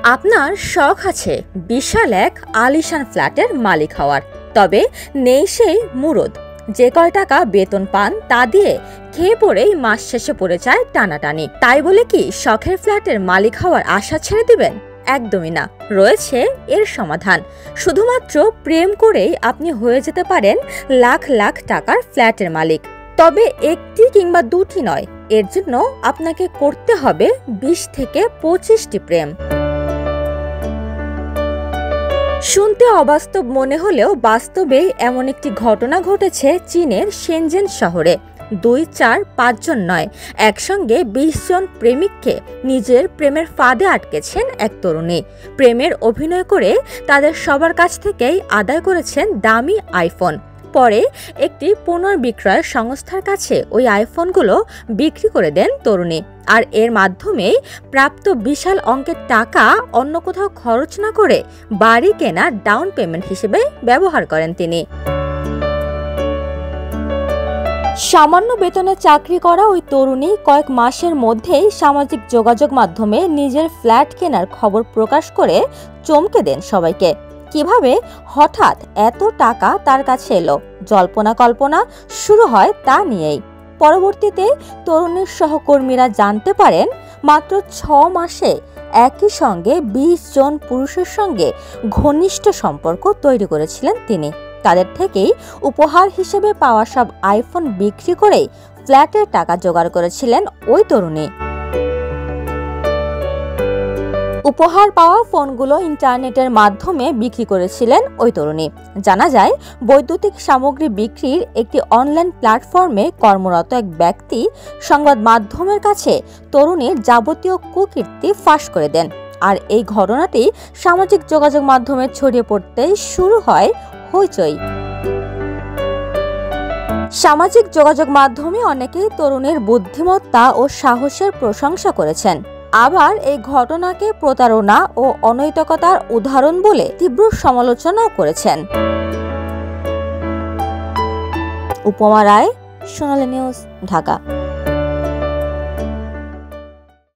আপনার শখ আছে বিশাল এক আলিশান ফ্ল্যাটের মালিক হওয়ার, তবে নেই সেই মুরদ। যে কয় টাকা বেতন পান তা দিয়ে খেয়ে পড়েই মাস শেষে পড়ে যায় টানাটানি। তাই বলে কি শখের ফ্ল্যাটের মালিক হওয়ার আশা ছেড়ে দিবেন? একদমই না, রয়েছে এর সমাধান। শুধুমাত্র প্রেম করেই আপনি হয়ে যেতে পারেন লাখ লাখ টাকার ফ্ল্যাটের মালিক। তবে একটি কিংবা দুটি নয়, এর জন্য আপনাকে করতে হবে 20 থেকে 25টি প্রেম। শুনতে অবাস্তব মনে হলেও বাস্তবে এমন একটি ঘটনা ঘটেছে চীনের শেনজেন শহরে। 2, 4, 5 জন নয়, একসঙ্গে 20 জন প্রেমিককে নিজের প্রেমের ফাঁদে আটকেছেন এক তরুণী। প্রেমের অভিনয় করে তাদের সবার কাছ থেকেই আদায় করেছেন দামি আইফোন। পরে একটি পুনর্বিক্রয় সংস্থার কাছে ওই আইফোনগুলো বিক্রি করে দেন তরুণী। আর এর মাধ্যমেই প্রাপ্ত বিশাল অঙ্কের টাকা অন্য কোথাও খরচ না করে বাড়ি কেনা ডাউন পেমেন্ট হিসেবে ব্যবহার করেন তিনি। সামান্য বেতনে চাকরি করা ওই তরুণী কয়েক মাসের মধ্যেই সামাজিক যোগাযোগ মাধ্যমে নিজের ফ্ল্যাট কেনার খবর প্রকাশ করে চমকে দেন সবাইকে। কিভাবে হঠাৎ এত টাকা তার কাছে এলো, জল্পনা কল্পনা শুরু হয় তা নিয়েই। পরবর্তীতে তরুণীর সহকর্মীরা জানতে পারেন মাত্র 6 মাসে একই সঙ্গে 20 জন পুরুষের সঙ্গে ঘনিষ্ঠ সম্পর্ক তৈরি করেছিলেন তিনি। তাদের থেকেই উপহার হিসেবে পাওয়া সব আইফোন বিক্রি করেই ফ্ল্যাটের টাকা জোগাড় করেছিলেন ওই তরুণী। উপহার পাওয়া ফোনগুলো ইন্টারনেটের মাধ্যমে বিক্রি করেছিলেন ওই তরুণী। জানা যায়, বৈদ্যুতিক সামগ্রী বিক্রির একটি অনলাইন প্ল্যাটফর্মে কর্মরত এক ব্যক্তি সংবাদ মাধ্যমের কাছে তরুণীর যাবতীয় কুকীর্তি ফাঁস করে দেন। আর এই ঘটনাটি সামাজিক যোগাযোগ মাধ্যমে ছড়িয়ে পড়তে শুরু হয় হইচই। সামাজিক যোগাযোগ মাধ্যমে অনেকেই তরুণীর বুদ্ধিমত্তা ও সাহসের প্রশংসা করেছেন। আবার এই ঘটনাকে প্রতারণা ও অনৈতিকতার উদাহরণ বলে তীব্র সমালোচনাও করেছেন। উপমা রায়, সোনালী নিউজ, ঢাকা।